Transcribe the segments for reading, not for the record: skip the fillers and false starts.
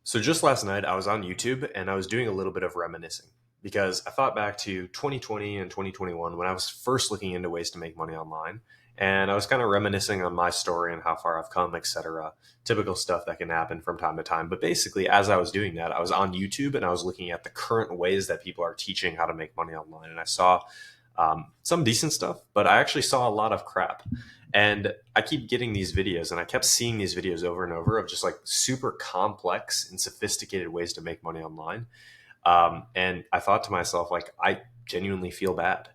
So just last night, I was on YouTube and I was doing a little bit of reminiscing because I thought back to 2020 and 2021 when I was first looking into ways to make money online. And I was kind of reminiscing on my story and how far I've come, etc. Typical stuff that can happen from time to time. But basically, as I was doing that, I was on YouTube and I was looking at the current ways that people are teaching how to make money online. And I saw some decent stuff, but I actually saw a lot of crap. And I keep getting these videos, and I kept seeing these videos over and over of just like super complex and sophisticated ways to make money online. And I thought to myself, like, I genuinely feel bad.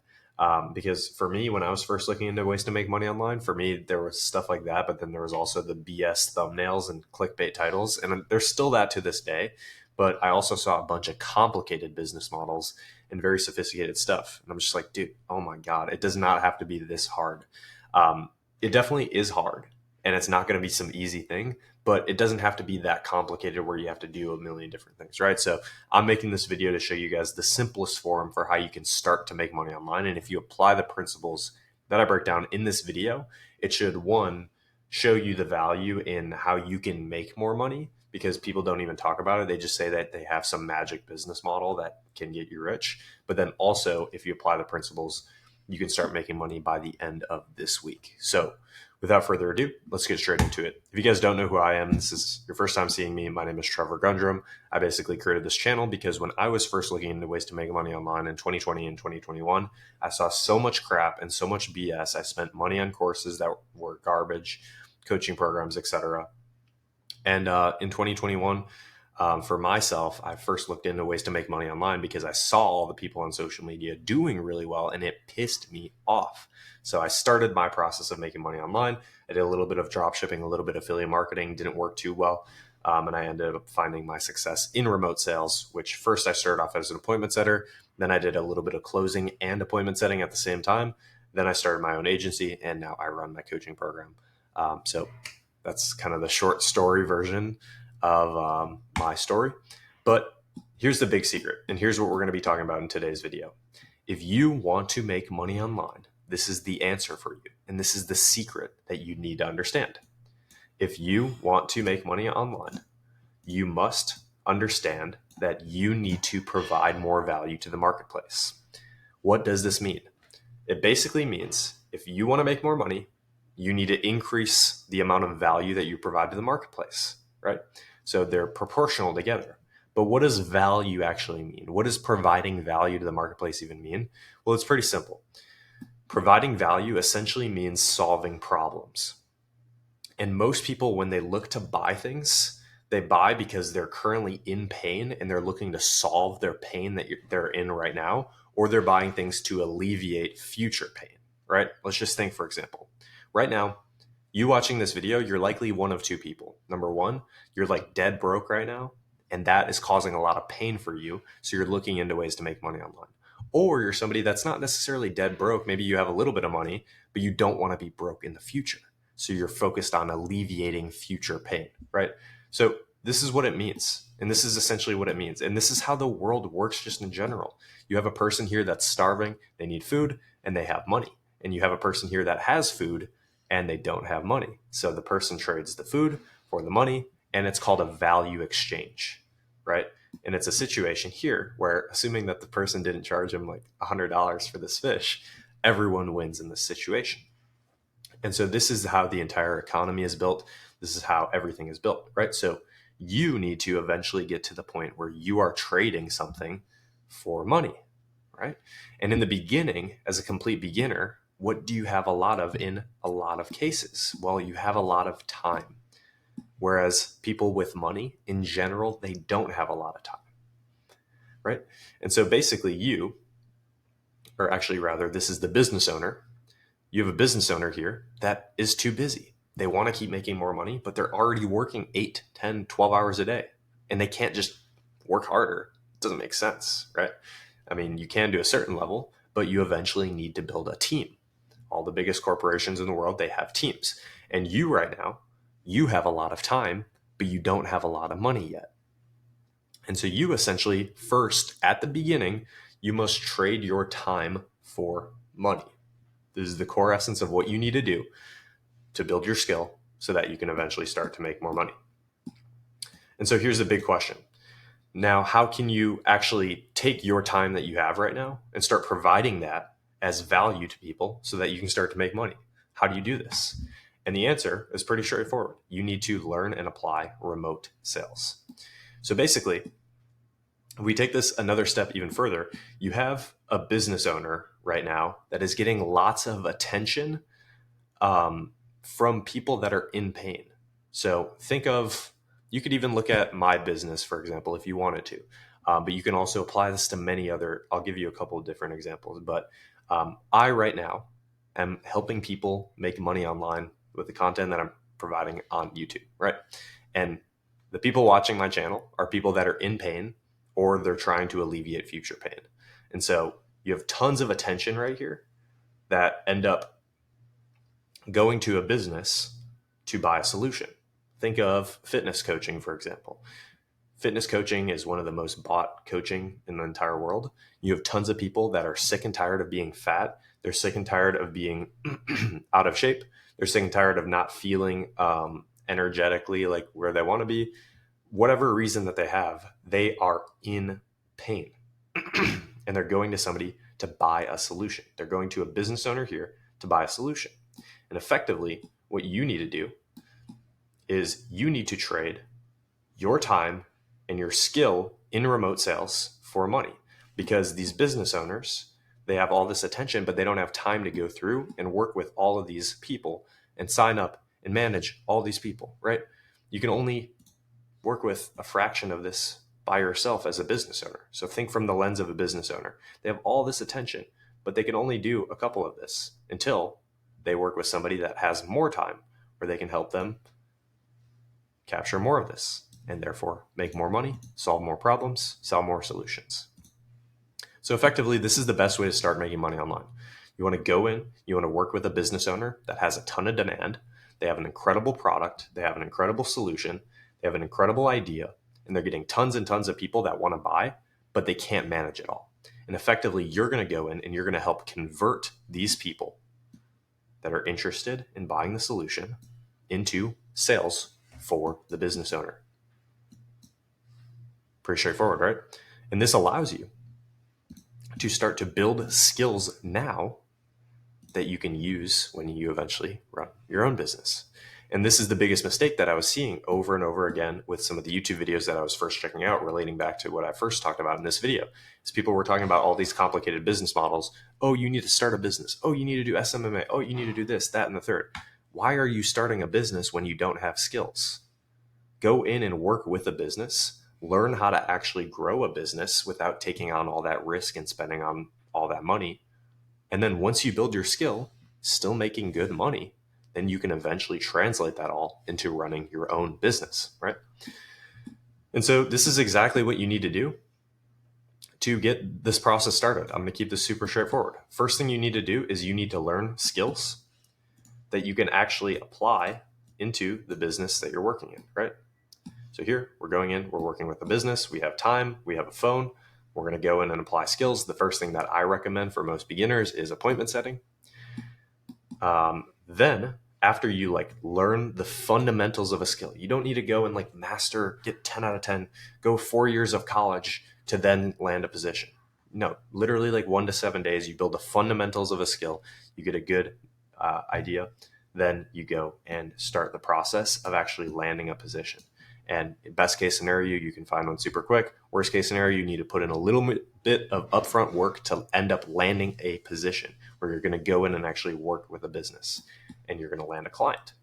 Because for me, when I was first looking into ways to make money online, for me, there was stuff like that, but then there was also the BS thumbnails and clickbait titles. And there's still that to this day. But I also saw a bunch of complicated business models and very sophisticated stuff. And I'm just like, dude, oh my God, it does not have to be this hard. Um, it definitely is hard, and it's not going to be some easy thing, but it doesn't have to be that complicated where you have to do a million different things, right? So I'm making this video to show you guys the simplest form for how you can start to make money online. And if you apply the principles that I break down in this video, it should, one, show you the value in how you can make more money, because people don't even talk about it. They just say that they have some magic business model that can get you rich. But then also, if you apply the principles, you can start making money by the end of this week. So without further ado, let's get straight into it. If you guys don't know who I am, this is your first time seeing me. My name is Trevor Gundrum. I basically created this channel because when I was first looking into ways to make money online in 2020 and 2021, I saw so much crap and so much BS. I spent money on courses that were garbage, coaching programs, etc. And in 2021, for myself, I first looked into ways to make money online because I saw all the people on social media doing really well, and it pissed me off. So I started my process of making money online. I did a little bit of drop shipping, a little bit of affiliate marketing, didn't work too well. And I ended up finding my success in remote sales, which first I started off as an appointment setter. Then I did a little bit of closing and appointment setting at the same time. Then I started my own agency, and now I run my coaching program. So that's kind of the short story version of my story. But here's the big secret, and here's what we're going to be talking about in today's video. If you want to make money online, this is the answer for you, and this is the secret that you need to understand. If you want to make money online, you must understand that you need to provide more value to the marketplace. What does this mean? It basically means if you want to make more money, you need to increase the amount of value that you provide to the marketplace, right? So they're proportional together. But what does value actually mean? What does providing value to the marketplace even mean? Well, it's pretty simple. Providing value essentially means solving problems. And most people, when they look to buy things, they buy because they're currently in pain and they're looking to solve their pain that they're in right now, or they're buying things to alleviate future pain, right? Let's just think, for example, right now, you watching this video, you're likely one of two people. Number one, you're like dead broke right now, and that is causing a lot of pain for you. So you're looking into ways to make money online. Or you're somebody that's not necessarily dead broke. Maybe you have a little bit of money, but you don't want to be broke in the future. So you're focused on alleviating future pain, right? So this is what it means. And this is essentially what it means. And this is how the world works just in general. You have a person here that's starving, they need food, and they have money. And you have a person here that has food and they don't have money. So the person trades the food for the money, and it's called a value exchange, right? And it's a situation here where, assuming that the person didn't charge him like $100 for this fish, everyone wins in this situation. And so this is how the entire economy is built. This is how everything is built, right? So you need to eventually get to the point where you are trading something for money, right? And in the beginning, as a complete beginner, what do you have a lot of in a lot of cases? Well, you have a lot of time. Whereas people with money in general, they don't have a lot of time, right? And so basically you, or actually rather, this is the business owner. You have a business owner here that is too busy. They want to keep making more money, but they're already working 8, 10, 12 hours a day, and they can't just work harder. It doesn't make sense, right? I mean, you can do a certain level, but you eventually need to build a team. All the biggest corporations in the world, they have teams. And you right now, you have a lot of time, but you don't have a lot of money yet. And so you essentially, first, at the beginning, you must trade your time for money. This is the core essence of what you need to do to build your skill so that you can eventually start to make more money. And so here's the big question. Now, how can you actually take your time that you have right now and start providing that as value to people so that you can start to make money? How do you do this? And the answer is pretty straightforward. You need to learn and apply remote sales. So basically, if we take this another step even further, you have a business owner right now that is getting lots of attention from people that are in pain. So think of, you could even look at my business, for example, if you wanted to. But you can also apply this to many other, I'll give you a couple of different examples. But I right now am helping people make money online with the content that I'm providing on YouTube, right? And the people watching my channel are people that are in pain or they're trying to alleviate future pain. And so you have tons of attention right here that end up going to a business to buy a solution. Think of fitness coaching, for example. Fitness coaching is one of the most bought coaching in the entire world. You have tons of people that are sick and tired of being fat. They're sick and tired of being out of shape. They're sick and tired of not feeling energetically like where they want to be. Whatever reason that they have, they are in pain. And they're going to somebody to buy a solution. They're going to a business owner here to buy a solution. And effectively, what you need to do is you need to trade your time and your skill in remote sales for money, because these business owners, they have all this attention, but they don't have time to go through and work with all of these people and sign up and manage all these people, right? You can only work with a fraction of this by yourself as a business owner. So think from the lens of a business owner. They have all this attention, but they can only do a couple of this until they work with somebody that has more time where they can help them capture more of this and therefore make more money, solve more problems, sell more solutions. So effectively, this is the best way to start making money online. You want to go in, you want to work with a business owner that has a ton of demand. They have an incredible product. They have an incredible solution. They have an incredible idea, and they're getting tons and tons of people that want to buy, but they can't manage it all. And effectively, you're going to go in and you're going to help convert these people that are interested in buying the solution into sales for the business owner. Pretty straightforward, right? And this allows you to start to build skills now that you can use when you eventually run your own business. And this is the biggest mistake that I was seeing over and over again with some of the YouTube videos that I was first checking out, relating back to what I first talked about in this video. Is people were talking about all these complicated business models. Oh, you need to start a business. Oh, you need to do SMMA. Oh, you need to do this, that, and the third. Why are you starting a business when you don't have skills? Go in and work with a business. Learn how to actually grow a business without taking on all that risk and spending on all that money. And then once you build your skill, still making good money, then you can eventually translate that all into running your own business, right? And so this is exactly what you need to do to get this process started. I'm going to keep this super straightforward. First thing you need to do is you need to learn skills that you can actually apply into the business that you're working in, right? So here we're going in, we're working with a business, we have time, we have a phone, we're going to go in and apply skills. The first thing that I recommend for most beginners is appointment setting. Then after you learn the fundamentals of a skill, you don't need to go and master, get 10 out of 10, go 4 years of college to then land a position. No, literally 1 to 7 days, you build the fundamentals of a skill, you get a good idea, then you go and start the process of actually landing a position. And best case scenario, you can find one super quick. Worst case scenario, you need to put in a little bit of upfront work to end up landing a position where you're going to go in and actually work with a business and you're going to land a client.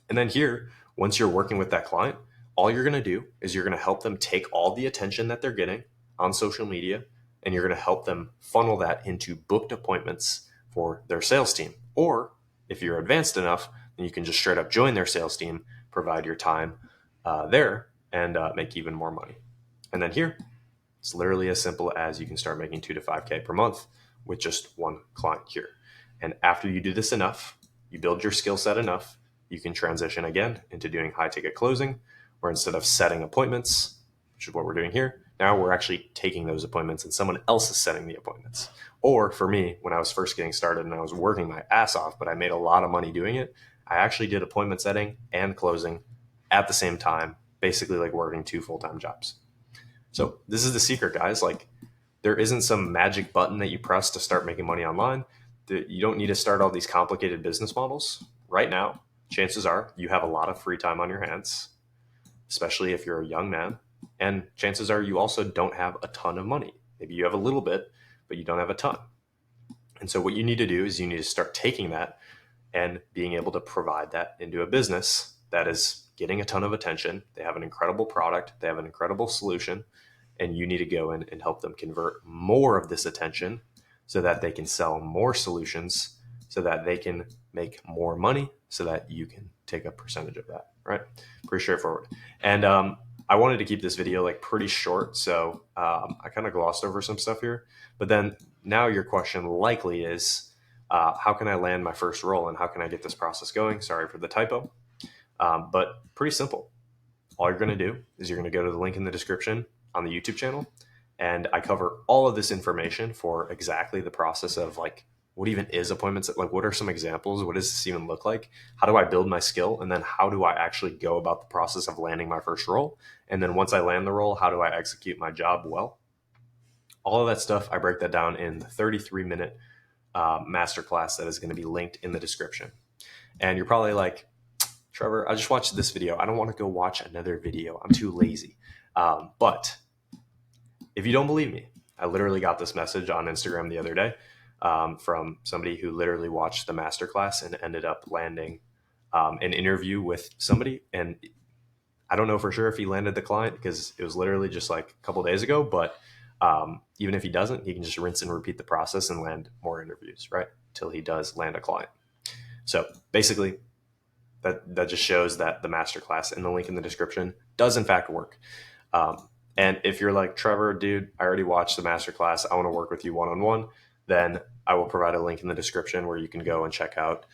And then here, once you're working with that client, all you're going to do is you're going to help them take all the attention that they're getting on social media, and you're going to help them funnel that into booked appointments for their sales team. Or if you're advanced enough, then you can just straight up join their sales team, provide your time there, and make even more money. And then here, it's literally as simple as you can start making 2 to 5K per month with just one client here. And after you do this enough, you build your skill set enough, you can transition again into doing high ticket closing, where instead of setting appointments, which is what we're doing here, now we're actually taking those appointments and someone else is setting the appointments. Or for me, when I was first getting started and I was working my ass off, but I made a lot of money doing it, I actually did appointment setting and closing at the same time basically like working 2 full-time jobs. So this is the secret, guys. Like, there isn't some magic button that you press to start making money online. You don't need to start all these complicated business models. Right now, chances are you have a lot of free time on your hands, especially if you're a young man. And chances are you also don't have a ton of money. Maybe you have a little bit, but you don't have a ton. And so what you need to do is you need to start taking that and being able to provide that into a business that is getting a ton of attention. They have an incredible product, they have an incredible solution, and you need to go in and help them convert more of this attention so that they can sell more solutions, so that they can make more money, so that you can take a percentage of that, right? Pretty straightforward. And I wanted to keep this video like pretty short, so I kind of glossed over some stuff here. But then now your question likely is, how can I land my first role and how can I get this process going? Sorry for the typo, but pretty simple. All you're going to do is you're going to go to the link in the description on the YouTube channel, and I cover all of this information for exactly the process of like, what even is appointments? Like, what are some examples? What does this even look like? How do I build my skill? And then how do I actually go about the process of landing my first role? And then once I land the role, how do I execute my job well? All of that stuff, I break that down in the 33-minute masterclass that is going to be linked in the description. And you're probably like, Trevor, I just watched this video. I don't want to go watch another video. I'm too lazy. But if you don't believe me, I literally got this message on Instagram the other day from somebody who literally watched the masterclass and ended up landing an interview with somebody. And I don't know for sure if he landed the client because it was literally just like a couple days ago. But even if he doesn't, he can just rinse and repeat the process and land more interviews, right? Till he does land a client. So basically, that just shows that the masterclass and the link in the description does in fact work. And if you're like, Trevor, dude, I already watched the masterclass, I want to work with you one-on-one, then I will provide a link in the description where you can go and check out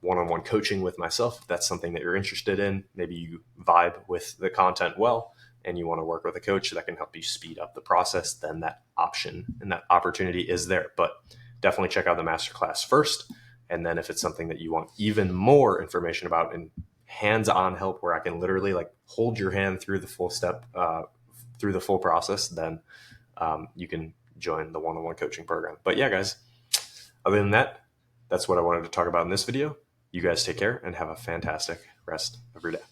one-on-one coaching with myself. If that's something that you're interested in, maybe you vibe with the content well, and you want to work with a coach that can help you speed up the process, then that option and that opportunity is there. But definitely check out the masterclass first. And then if it's something that you want even more information about and hands-on help where I can literally like hold your hand through the full step, through the full process, then you can join the one-on-one coaching program. But yeah, guys, other than that, that's what I wanted to talk about in this video. You guys take care and have a fantastic rest of your day.